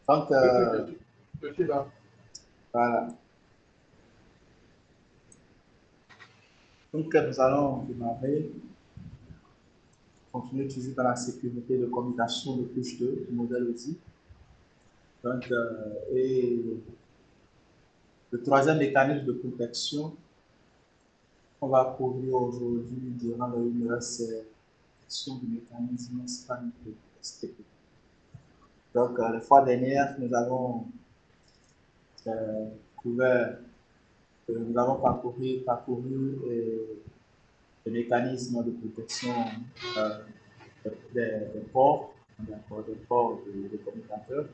Donc, Je suis là. voilà. Donc, nous allons démarrer, continuer toujours dans la sécurité de communication de couche 2 du modèle OSI. Donc, et le troisième mécanisme de protection qu'on va couvrir aujourd'hui durant le 1 heure, c'est la question du mécanisme SPAN-STP. Donc, la fois dernière, nous avons couvert, nous avons parcouru les mécanismes de protection des ports, des ports de communicateurs,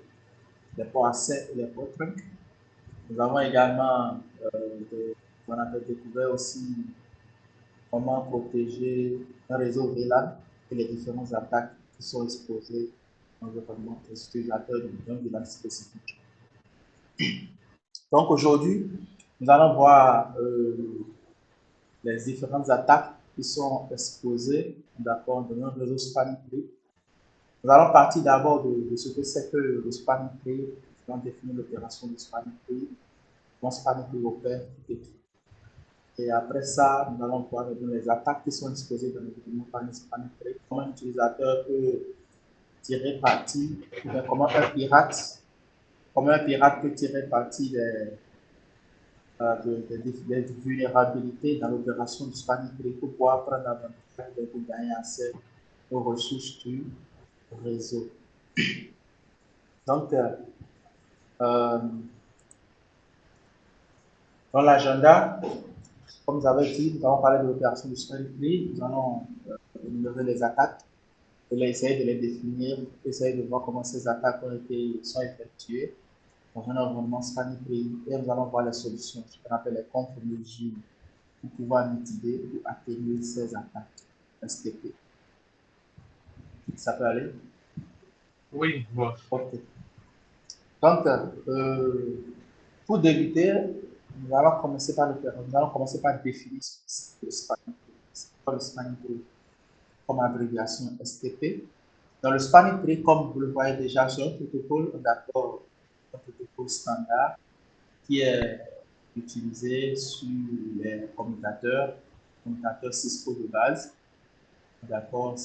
des ports A7 et des ports trunk. Nous avons également on a découvert aussi comment protéger un réseau VLAN et les différentes attaques qui sont exposées dans l'environnement des utilisateurs d'un VLAN spécifique. Donc aujourd'hui, nous allons voir les différentes attaques qui sont exposées dans un réseau spanning tree. Nous allons partir d'abord de ce que c'est que le spanning tree. Nous allons définir l'opération du spanning tree, comment spanning tree opère et après ça, nous allons voir les attaques qui sont exposées dans le spanning tree, comment un utilisateur peut tirer parti, ou bien comment un pirate peut tirer parti des vulnérabilités dans l'opération du spanning tree pour pouvoir prendre avantage et pour gagner accès aux ressources du réseau. Donc, dans l'agenda, comme vous avez dit, nous allons parler de l'opération du spanning tree, nous allons énumérer les attaques, et essayer de les définir, essayer de voir comment ces attaques sont effectuées dans un environnement spanning tree, et nous allons voir les solutions, ce qu'on appelle les contre-mesures, pour pouvoir mitiguer ou atténuer ces attaques STP. Ça peut aller? Oui, bon. Ok. Donc, pour débuter, nous allons commencer par définir ce que le spanning tree. C'est quoi le spanning tree comme abréviation STP? Dans le spanning tree, comme vous le voyez déjà, c'est un protocole d'accord, un protocole standard qui est utilisé sur les commutateurs Cisco de base. D'accord,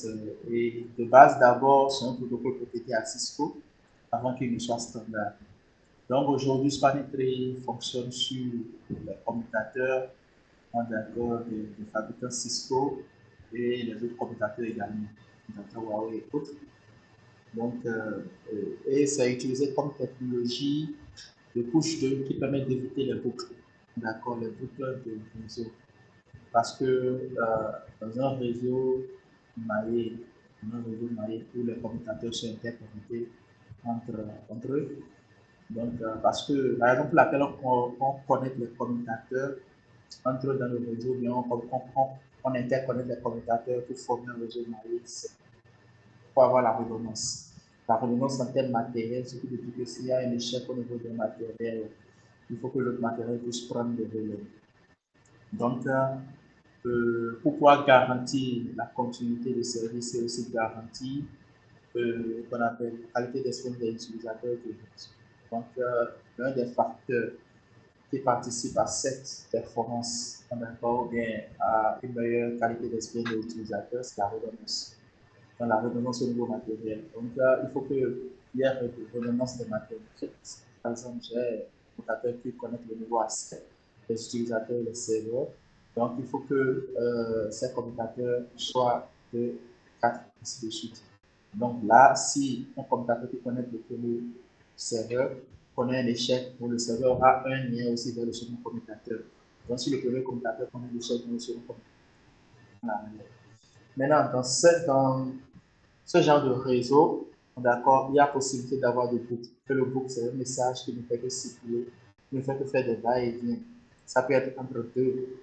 et de base d'abord, c'est un protocole propriété à Cisco avant qu'il ne soit standard. Donc aujourd'hui, spanning tree fonctionne sur les commutateurs d'accord des fabricants Cisco et les autres commutateurs également, Huawei et autres. Donc, et c'est utilisé comme technologie de couche 2 qui permet d'éviter les boucles, d'accord, les boucles de réseau. Parce que dans un réseau maillé, où les commutateurs sont interconnectés entre eux, donc parce que la raison pour laquelle on connecte les commutateurs entre eux dans le réseau, bien on interconnecte les commutateurs pour former un réseau maillé, pour avoir la redondance. La redondance en termes matériels, ce qui veut dire que s'il y a un échec au niveau du matériel, il faut que l'autre matériel puisse prendre le relais. Donc, pour pouvoir garantir la continuité de service et aussi garantir qu'on appelle la qualité d'expérience des utilisateurs du réseau. Donc, l'un des facteurs qui participe à cette performance, ou bien à une meilleure qualité d'expérience des utilisateurs, c'est la redondance. Dans la redondance au niveau matériel. Donc, il faut qu'il y ait redondance des matériels. Par exemple, j'ai un communicateur qui connaît le niveau A7, les utilisateurs et les serveurs. Donc, il faut que ces communicateurs soient de 4 ainsi de suite. Donc là, si un communicateur qui connaît le premier serveur connaît un échec, le serveur aura un lien aussi vers le second communicateur. Donc, si le premier communicateur connaît l'échec dans le second communicateur, maintenant, dans ce genre de réseau, d'accord, il y a possibilité d'avoir des boucles. Que le boucle, c'est un message qui ne fait que circuler, qui ne fait que faire des va-et-vient. Ça peut être entre deux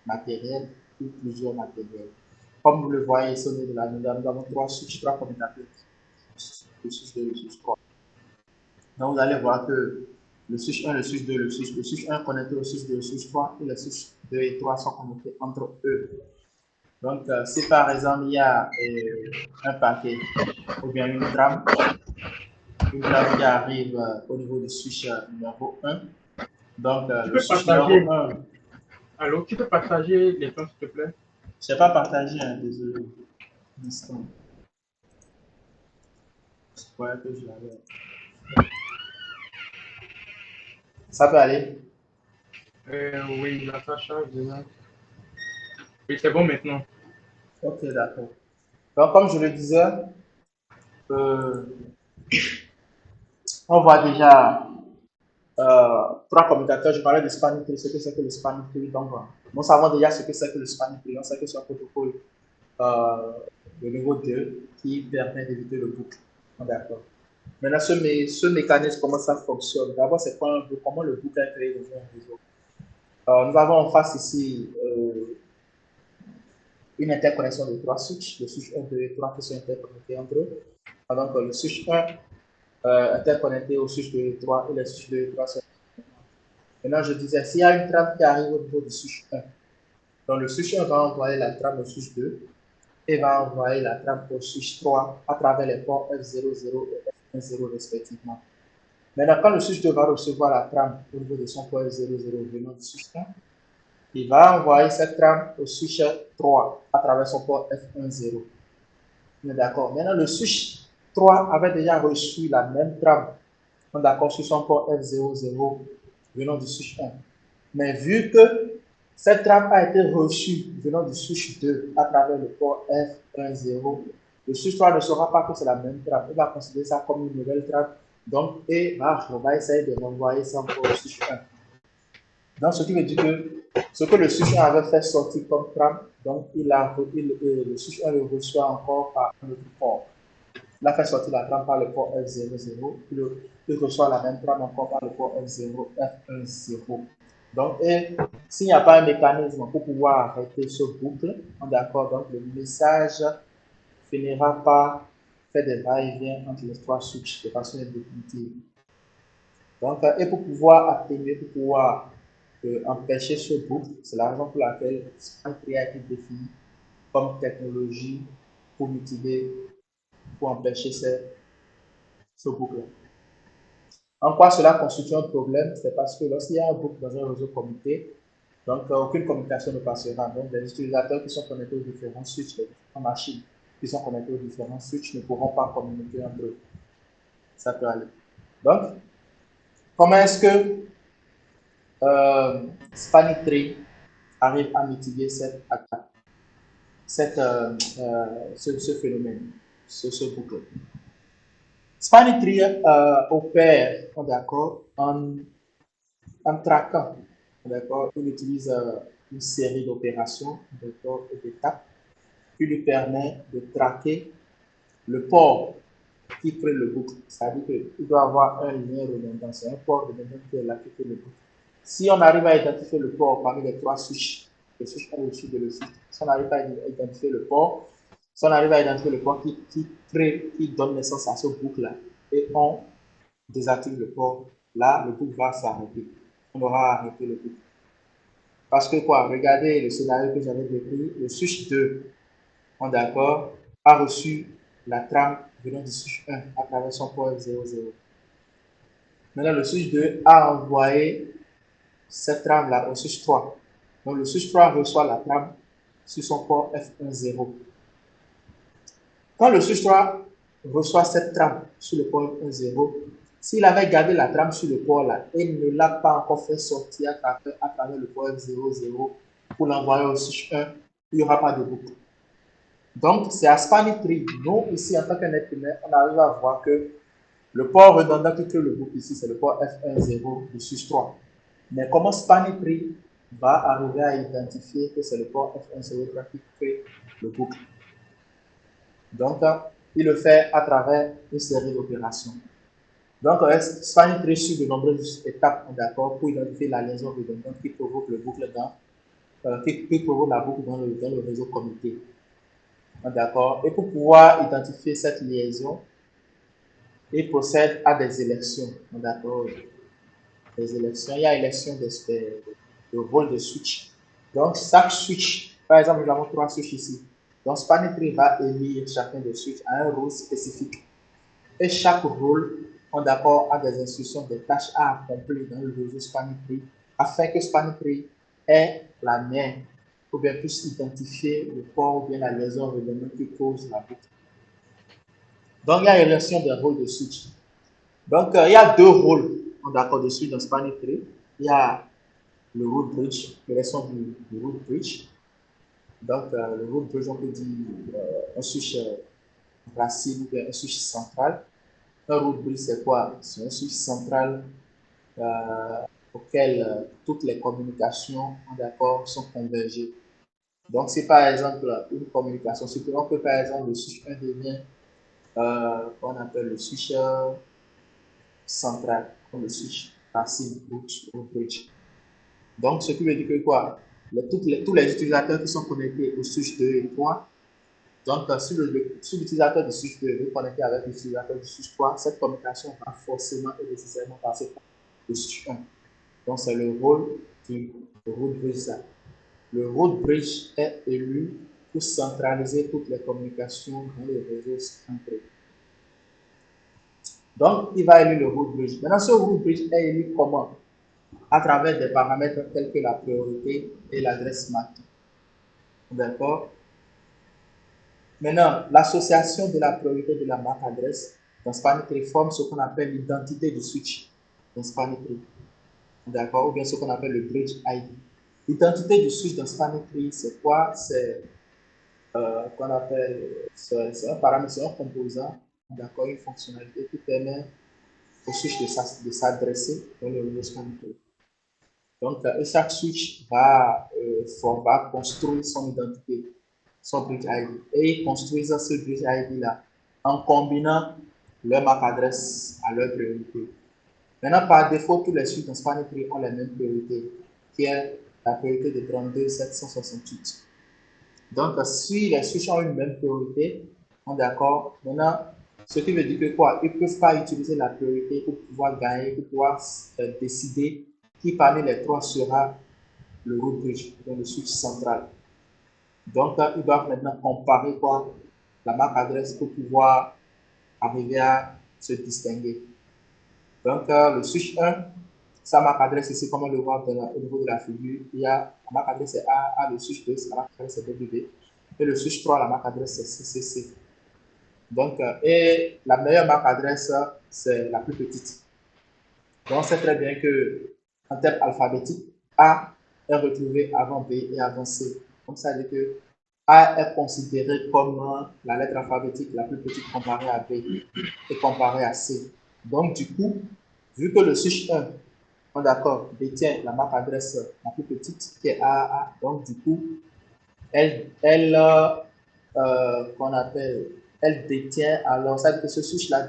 matériels ou plusieurs matériels. Comme vous le voyez ici, nous avons trois commutateurs. Le switch 2, le switch 3. Donc, vous allez voir que le switch 1, le switch 2, le switch 1 connecté au switch 2, le switch 3 et le switch 2 et 3 sont connectés entre eux. Donc, si par exemple, il y a un paquet ou bien une trame une trame qui arrive au niveau du switch numéro 1. Donc, Tu le peux switch numéro partager. 1, Allô, tu peux partager l'écran, s'il te plaît? je n'ai pas partagé, hein, désolé. Un instant. Je croyais que je l'avais. Ça peut aller? Oui, là, ça charge déjà. Oui, c'est bon maintenant. Ok, d'accord. Donc, comme je le disais, euh, on voit déjà trois commutateurs. Je parlais de spanning tree, ce que c'est que le spanning tree. Donc, nous savons déjà ce que c'est que le spanning tree. On sait que c'est un protocole de niveau 2 qui permet d'éviter le boucle. D'accord. Maintenant, ce mécanisme, comment ça fonctionne? D'abord, c'est comment le boucle est créé dans un réseau. Nous avons en face ici une interconnexion de trois switches, le switch 1, 2 et 3 qui sont interconnectés entre eux. Donc, le switch 1 interconnecté au switch 2 et 3 et le switch 2 et 3 sont. Maintenant, je disais, s'il y a une trame qui arrive au niveau du switch 1, donc le switch 1 va envoyer la trame au switch 2 et va envoyer la trame au switch 3 à travers les ports F00 et F10 respectivement. Maintenant, quand le switch 2 va recevoir la trame au niveau de son port F00 venant du switch 1, il va envoyer cette trame au switch 3 à travers son port F10. D'accord. Maintenant, le switch 3 avait déjà reçu la même trame, d'accord, sur son port F00 venant du switch 1. Mais vu que cette trame a été reçue venant du switch 2 à travers le port F10, le switch 3 ne saura pas que c'est la même trame. Il va considérer ça comme une nouvelle trame. Donc, et va essayer de renvoyer ça encore au switch 1. Donc, ce qui veut dire que ce que le switch 1 avait fait sortir comme trame, donc le switch 1 le reçoit encore par un autre port. Il a fait sortir la trame par le port F00, il reçoit la même trame encore par le port F10. Donc, s'il n'y a pas un mécanisme pour pouvoir arrêter ce boucle, d'accord, donc le message finira par faire des va-et-vient entre les trois switches de façon indéfinitive. Donc, et pour pouvoir atténuer, pour pouvoir empêcher ce boucle, c'est la raison pour laquelle span tree a été défini comme technologie pour mitiguer, pour empêcher ce boucle. En quoi cela constitue un problème? C'est parce que lorsqu'il y a un boucle dans un réseau commuté, donc aucune communication ne passera. Donc les utilisateurs qui sont connectés aux différents switches, les différentes machines qui sont connectées aux différents switches ne pourront pas communiquer entre eux. Ça peut aller. Donc, comment est-ce que Spanning Tree arrive à mitiguer cette attaque, ce phénomène, ce boucle? Spanning Tree opère, d'accord, en traquant, d'accord, il utilise une série d'opérations, d'accord, et d'étapes qui lui permet de traquer le port qui crée le boucle. C'est-à-dire qu'il doit avoir un lien redondant, c'est un port redondant qui est là qui crée le boucle. Si on arrive à identifier le port parmi les trois switches, le switch 1, le switch 2, le switch, si on arrive à identifier le port, si on arrive à identifier le port qui donne naissance à ce boucle-là, et on désactive le port, là, le boucle va s'arrêter. On aura arrêté le boucle. Parce que quoi? Regardez le scénario que j'avais décrit, le switch 2, on est d'accord, a reçu la trame venant du switch 1 à travers son port 00. Maintenant, le switch 2 a envoyé cette trame-là au switch 3. Donc, le switch 3 reçoit la trame sur son port F10. Quand le switch 3 reçoit cette trame sur le port F10, s'il avait gardé la trame sur le port là et ne l'a pas encore fait sortir à travers le port F00 pour l'envoyer au switch 1, il n'y aura pas de boucle. Donc, c'est à Spanning Tree. Nous, ici, en tant qu'être humain, on arrive à voir que le port redondant qui crée le boucle ici, c'est le port F10 du switch 3. Mais comment Spanning Tree va arriver à identifier que c'est le port F10 qui crée le boucle? Donc, il le fait à travers une série d'opérations. Donc, Spanning Tree suit de nombreuses étapes, d'accord, pour identifier la liaison redondante qui provoque le boucle qui provoque la boucle dans le réseau commuté. D'accord. Et pour pouvoir identifier cette liaison, il procède à des élections. D'accord. Des élections. Il y a élection de rôle de switch. Donc, chaque switch, par exemple, nous avons trois switches ici. Donc, Spanning Tree va élire chacun des switches à un rôle spécifique. Et chaque rôle on d'accord à des instructions, des tâches à accomplir dans le réseau Spanning Tree afin que Spanning Tree ait la main ou bien puisse identifier le port ou bien la liaison élément qui cause la boucle. Donc, il y a une relation des rôles de switch. Donc, il y a deux rôles, on d'accord, de switch dans Spanning Tree. Il y a le root bridge, l'élection du root bridge. Donc, le root bridge, on peut dire un switch racine ou bien un switch central. Un root bridge, c'est quoi? C'est un switch central euh, auquel toutes les communications d'accord sont convergées. Donc, si par exemple une communication, supposons que par exemple le switch 1 devient qu'on appelle le switch central, comme le switch racine ou bridge. Donc, ce qui veut dire que quoi? Tous les utilisateurs qui sont connectés au switch 2 et 3, donc si l'utilisateur du switch 2 veut connecter avec l'utilisateur du switch 3, cette communication va forcément et nécessairement passer par le switch 1. Donc, c'est le rôle du root bridge. Le root bridge est élu pour centraliser toutes les communications dans le réseau entre eux. Donc, il va élire le root bridge. Maintenant, ce root bridge est élu comment? À travers des paramètres tels que la priorité et l'adresse MAC. D'accord? Maintenant, l'association de la priorité de la MAC adresse dans Spanning Tree forme ce qu'on appelle l'identité du switch dans Spanning Tree. D'accord? Ou bien ce qu'on appelle le bridge ID. L'identité du switch dans Spanning Tree, c'est quoi? C'est qu'on appelle, c'est un paramètre, c'est un composant, d'accord, une fonctionnalité qui permet au switch de s'adresser dans le réseau Spanning Tree. Donc, chaque switch va construire son identité, son bridge ID. Et ils construisent ce bridge ID-là en combinant leur MAC adresse à leur priorité. Maintenant, par défaut, tous les switches dans Spanning Tree ont la même priorité, qui est la priorité de 32.768. Donc, si les switches ont une même priorité, on est d'accord. Maintenant, ce qui veut dire que quoi? Ils ne peuvent pas utiliser la priorité pour pouvoir gagner, pour pouvoir décider qui parmi les trois sera le root bridge, donc le switch central. Donc, ils doivent maintenant comparer quoi? La MAC adresse pour pouvoir arriver à se distinguer. Donc, le switch 1, sa MAC adresse ici, comme on le voit au niveau de la figure, il y a la MAC adresse c'est A, le switch 2, la MAC adresse c'est W, et le switch 3, la MAC adresse c'est CCC. Donc, et la meilleure MAC adresse, c'est la plus petite. Donc, on sait très bien que en termes alphabétiques, A est retrouvé avant B et avant C. Donc, ça veut dire que A est considéré comme la lettre alphabétique la plus petite comparée à B et comparée à C. Donc, du coup, vu que le switch 1, d'accord, détient la MAC adresse la plus petite qui est AAA, donc du coup, qu'on appelle, elle détient alors, ça veut dire que ce switch-là